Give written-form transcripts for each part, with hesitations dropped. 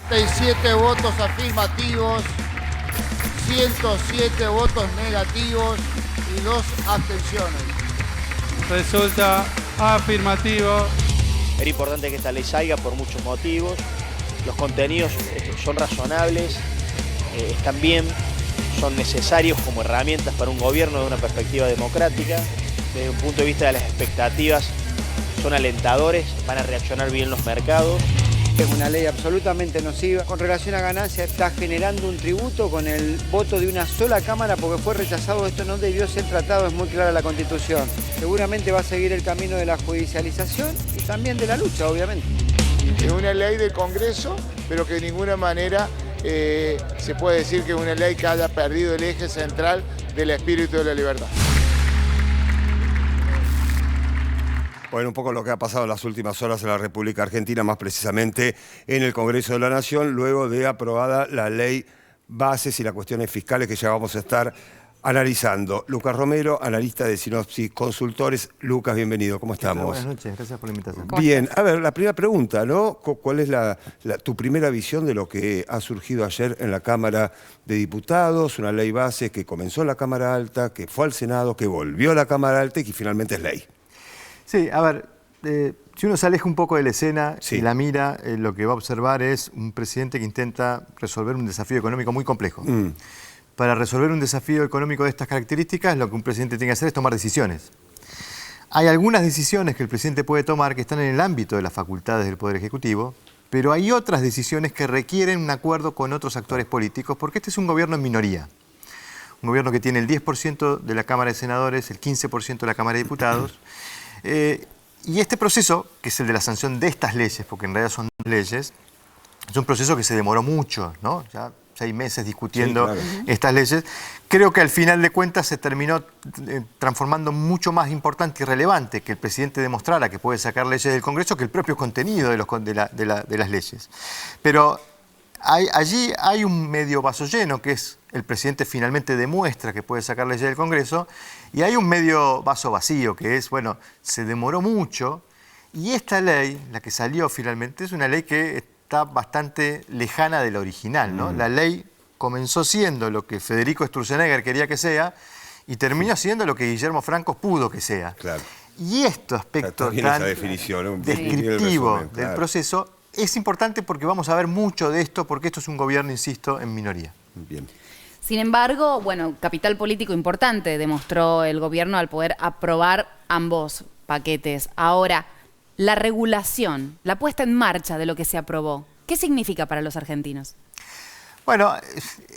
37 votos afirmativos, 107 votos negativos y 2 abstenciones. Resulta afirmativo. Era importante que esta ley salga por muchos motivos. Los contenidos son razonables, están bien, son necesarios como herramientas para un gobierno de una perspectiva democrática. Desde un punto de vista de las expectativas, son alentadores, van a reaccionar bien los mercados. Es una ley absolutamente nociva. Con relación a ganancias, está generando un tributo con el voto de una sola Cámara porque fue rechazado. Esto no debió ser tratado, es muy clara la Constitución. Seguramente va a seguir el camino de la judicialización y también de la lucha, obviamente. Es una ley del Congreso, pero que de ninguna manera se puede decir que es una ley que haya perdido el eje central del espíritu de la libertad. Bueno, un poco lo que ha pasado en las últimas horas en la República Argentina, más precisamente en el Congreso de la Nación, luego de aprobada la ley bases y las cuestiones fiscales que ya vamos a estar analizando. Lucas Romero, analista de Sinopsis Consultores. Lucas, bienvenido, ¿cómo estamos? Buenas noches, gracias por la invitación. Bien, a ver, la primera pregunta, ¿no? ¿Cuál es tu primera visión de lo que ha surgido ayer en la Cámara de Diputados? Una ley base que comenzó en la Cámara Alta, que fue al Senado, que volvió a la Cámara Alta y que finalmente es ley. Sí, a ver, si uno se aleja un poco de la escena Sí. y la mira, lo que va a observar es un presidente que intenta resolver un desafío económico muy complejo. Para resolver un desafío económico de estas características, lo que un presidente tiene que hacer es tomar decisiones. Hay algunas decisiones que el presidente puede tomar que están en el ámbito de las facultades del Poder Ejecutivo, pero hay otras decisiones que requieren un acuerdo con otros actores políticos, porque este es un gobierno en minoría. Un gobierno que tiene el 10% de la Cámara de Senadores, el 15% de la Cámara de Diputados. Y este proceso, que es el de la sanción de estas leyes, porque en realidad son leyes, es un proceso que se demoró mucho, ¿no? Ya 6 meses discutiendo estas leyes. Creo que al final de cuentas se terminó transformando mucho más importante y relevante que el presidente demostrara que puede sacar leyes del Congreso que el propio contenido de las leyes. Pero allí hay un medio vaso lleno, que es el presidente finalmente demuestra que puede sacar leyes del Congreso, y hay un medio vaso vacío, que es, bueno, se demoró mucho, y esta ley, la que salió finalmente, es una ley que está bastante lejana de la original, ¿no? La ley comenzó siendo lo que Federico Sturzenegger quería que sea, y terminó siendo lo que Guillermo Franco pudo que sea. Claro. Y este aspecto Bien tan esa definición, ¿no? descriptivo Resumen, del proceso es importante porque vamos a ver mucho de esto, porque esto es un gobierno, insisto, en minoría. Bien. Sin embargo, bueno, capital político importante demostró el gobierno al poder aprobar ambos paquetes. Ahora, la regulación, la puesta en marcha de lo que se aprobó, ¿qué significa para los argentinos? Bueno,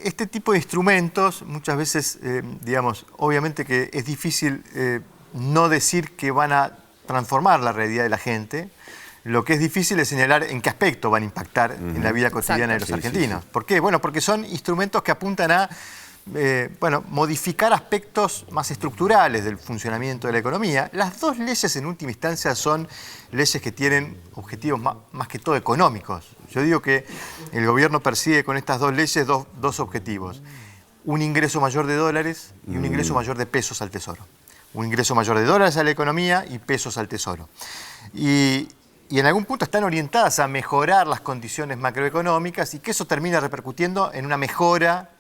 este tipo de instrumentos muchas veces, digamos, obviamente que es difícil no decir que van a transformar la realidad de la gente. Lo que es difícil es señalar en qué aspecto van a impactar en la vida cotidiana de los argentinos. ¿Por qué? Bueno, porque son instrumentos que apuntan a modificar aspectos más estructurales del funcionamiento de la economía. Las dos leyes en última instancia son leyes que tienen objetivos más que todo económicos. Yo digo que el gobierno persigue con estas dos leyes dos objetivos. Un ingreso mayor de dólares y un ingreso mayor de pesos al Tesoro. Un ingreso mayor de dólares a la economía y pesos al Tesoro. Y en algún punto están orientadas a mejorar las condiciones macroeconómicas y que eso termina repercutiendo en una mejora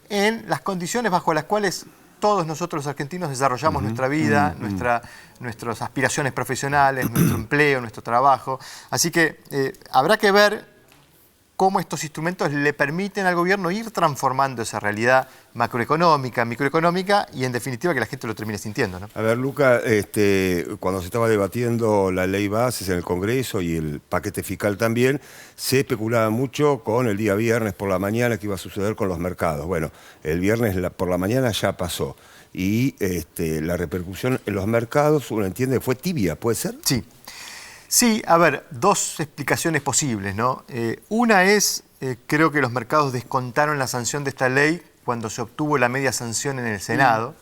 en las condiciones bajo las cuales todos nosotros los argentinos desarrollamos nuestra vida, nuestras aspiraciones profesionales, nuestro empleo, nuestro trabajo. Así que habrá que ver cómo estos instrumentos le permiten al gobierno ir transformando esa realidad macroeconómica, microeconómica y en definitiva que la gente lo termine sintiendo, ¿no? A ver, Luca, cuando se estaba debatiendo la ley bases en el Congreso y el paquete fiscal también, se especulaba mucho con el día viernes por la mañana que iba a suceder con los mercados. Bueno, el viernes por la mañana ya pasó y la repercusión en los mercados, uno entiende, fue tibia, ¿puede ser? Sí. Sí, a ver, dos explicaciones posibles, ¿no? Una es, creo que los mercados descontaron la sanción de esta ley cuando se obtuvo la media sanción en el Senado,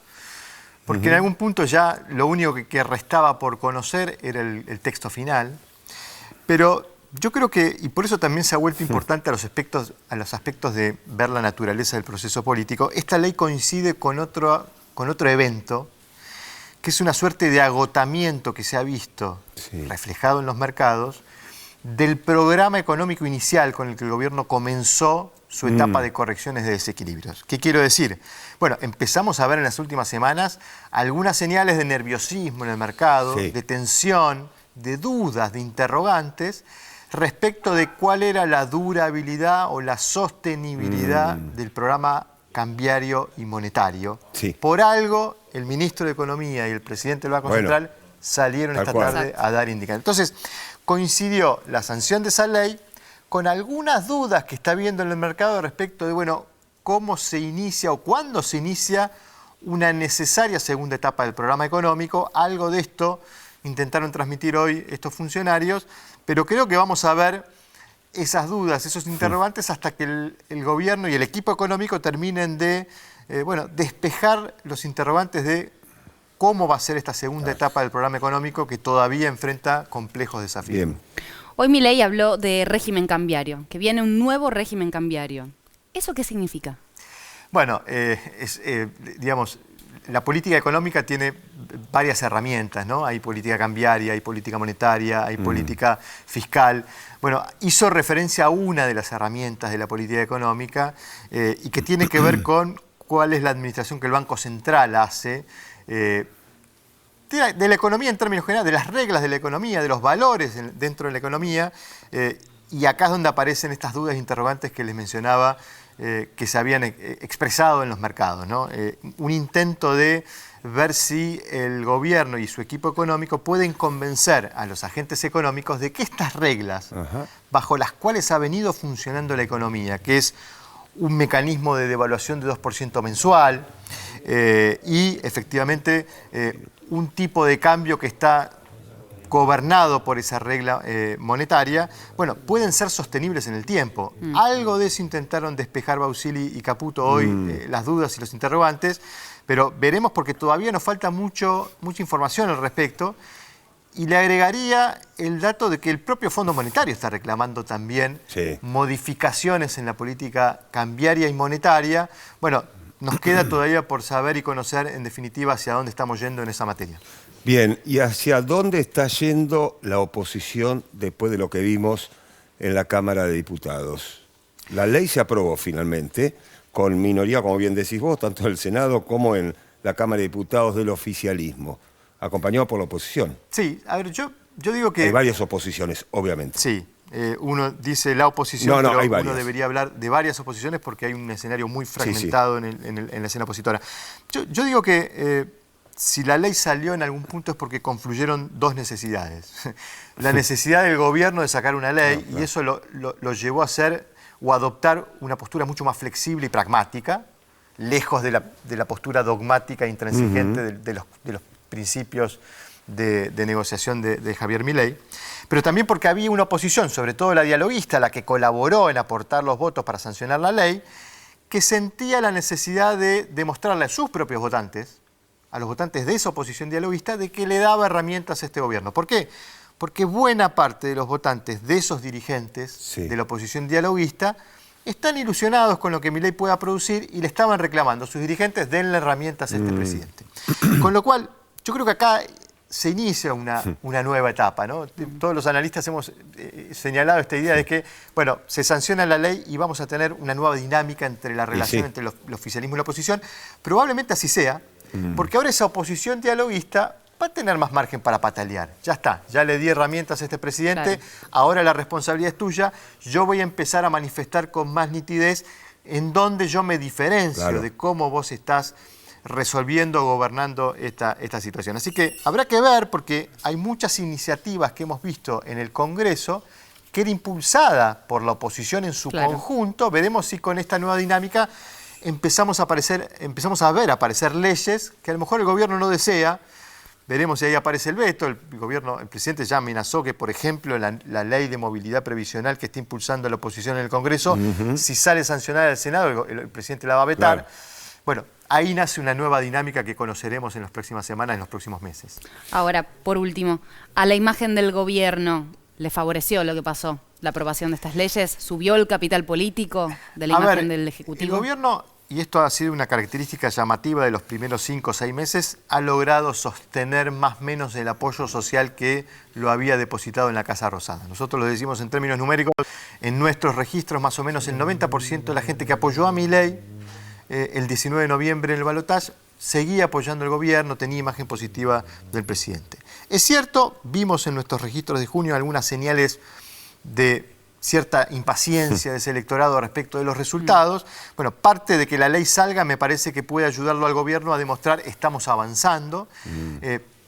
porque en algún punto ya lo único que restaba por conocer era el texto final, pero yo creo que, y por eso también se ha vuelto importante a los aspectos de ver la naturaleza del proceso político, esta ley coincide con otro evento, que es una suerte de agotamiento que se ha visto reflejado en los mercados del programa económico inicial con el que el gobierno comenzó su etapa de correcciones de desequilibrios. ¿Qué quiero decir? Bueno, empezamos a ver en las últimas semanas algunas señales de nerviosismo en el mercado, de tensión, de dudas, de interrogantes respecto de cuál era la durabilidad o la sostenibilidad del programa cambiario y monetario. Por algo, el ministro de Economía y el presidente del Banco Central salieron esta tarde a dar indicaciones. Entonces, coincidió la sanción de esa ley con algunas dudas que está habiendo en el mercado respecto de, bueno, cómo se inicia o cuándo se inicia una necesaria segunda etapa del programa económico. Algo de esto intentaron transmitir hoy estos funcionarios, pero creo que vamos a ver esas dudas, esos interrogantes hasta que el gobierno y el equipo económico terminen de despejar los interrogantes de cómo va a ser esta segunda etapa del programa económico que todavía enfrenta complejos desafíos. Bien. Hoy Milei habló de régimen cambiario, que viene un nuevo régimen cambiario. ¿Eso qué significa? Bueno, digamos, la política económica tiene varias herramientas, ¿no? Hay política cambiaria, hay política monetaria, hay política fiscal. Bueno, hizo referencia a una de las herramientas de la política económica y que tiene que ver con cuál es la administración que el Banco Central hace de la economía en términos generales, de las reglas de la economía, de los valores dentro de la economía, y acá es donde aparecen estas dudas e interrogantes que les mencionaba que se habían expresado en los mercados, ¿no? Un intento de ver si el gobierno y su equipo económico pueden convencer a los agentes económicos de que estas reglas, bajo las cuales ha venido funcionando la economía, que es un mecanismo de devaluación de 2% mensual y efectivamente un tipo de cambio que está gobernado por esa regla monetaria, bueno, pueden ser sostenibles en el tiempo. Algo de eso intentaron despejar Bausili y Caputo hoy, las dudas y los interrogantes, pero veremos porque todavía nos falta mucha información al respecto. Y le agregaría el dato de que el propio Fondo Monetario está reclamando también modificaciones en la política cambiaria y monetaria. Bueno, nos queda todavía por saber y conocer en definitiva hacia dónde estamos yendo en esa materia. Bien, ¿y hacia dónde está yendo la oposición después de lo que vimos en la Cámara de Diputados? La ley se aprobó finalmente, con minoría, como bien decís vos, tanto en el Senado como en la Cámara de Diputados del oficialismo, acompañado por la oposición. Sí, a ver, yo digo que... Hay varias oposiciones, obviamente. Sí, uno dice la oposición, no, pero uno debería hablar de varias oposiciones porque hay un escenario muy fragmentado en la escena opositora. Yo digo que si la ley salió en algún punto es porque confluyeron dos necesidades. La necesidad del gobierno de sacar una ley y eso lo llevó a hacer o adoptar una postura mucho más flexible y pragmática, lejos de la postura dogmática e intransigente de los principios de negociación de Javier Milei, pero también porque había una oposición, sobre todo la dialoguista, la que colaboró en aportar los votos para sancionar la ley, que sentía la necesidad de demostrarle a sus propios votantes, a los votantes de esa oposición dialoguista, de que le daba herramientas a este gobierno. ¿Por qué? Porque buena parte de los votantes de esos dirigentes de la oposición dialoguista están ilusionados con lo que Milei pueda producir y le estaban reclamando a sus dirigentes, denle herramientas a este presidente. Con lo cual, yo creo que acá se inicia una nueva etapa, ¿no? Todos los analistas hemos señalado esta idea de que, bueno, se sanciona la ley y vamos a tener una nueva dinámica entre la relación entre el oficialismo y la oposición. Probablemente así sea, porque ahora esa oposición dialoguista va a tener más margen para patalear. Ya está, ya le di herramientas a este presidente, ahora la responsabilidad es tuya, yo voy a empezar a manifestar con más nitidez en dónde yo me diferencio de cómo vos estás resolviendo, gobernando esta situación. Así que habrá que ver, porque hay muchas iniciativas que hemos visto en el Congreso que era impulsada por la oposición en su conjunto. Veremos si con esta nueva dinámica empezamos a ver aparecer leyes que a lo mejor el gobierno no desea. Veremos si ahí aparece el veto. El presidente ya amenazó que, por ejemplo, la ley de movilidad previsional que está impulsando la oposición en el Congreso, si sale sancionada del Senado, el presidente la va a vetar. Bueno, ahí nace una nueva dinámica que conoceremos en las próximas semanas, en los próximos meses. Ahora, por último, ¿a la imagen del gobierno le favoreció lo que pasó? ¿La aprobación de estas leyes? ¿Subió el capital político de la imagen del Ejecutivo? El gobierno y esto ha sido una característica llamativa de los primeros 5 o 6 meses, ha logrado sostener más o menos el apoyo social que lo había depositado en la Casa Rosada. Nosotros lo decimos en términos numéricos, en nuestros registros más o menos el 90% de la gente que apoyó a Milei el 19 de noviembre en el balotaje seguía apoyando el gobierno, tenía imagen positiva del presidente. Es cierto, vimos en nuestros registros de junio algunas señales de cierta impaciencia de ese electorado respecto de los resultados. Bueno, parte de que la ley salga me parece que puede ayudarlo al gobierno a demostrar estamos avanzando,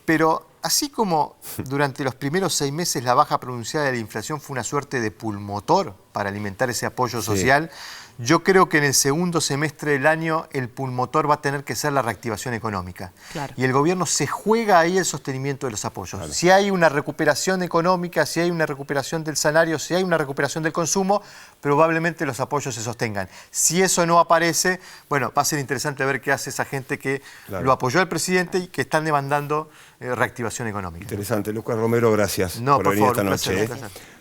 pero así como durante los primeros 6 meses la baja pronunciada de la inflación fue una suerte de pulmotor para alimentar ese apoyo social, yo creo que en el segundo semestre del año el pulmotor va a tener que ser la reactivación económica. Claro. Y el gobierno se juega ahí el sostenimiento de los apoyos. Claro. Si hay una recuperación económica, si hay una recuperación del salario, si hay una recuperación del consumo, probablemente los apoyos se sostengan. Si eso no aparece, bueno, va a ser interesante ver qué hace esa gente que lo apoyó al presidente y que están demandando reactivación económica. Interesante. Lucas Romero, gracias por venir favor, esta noche. un placer.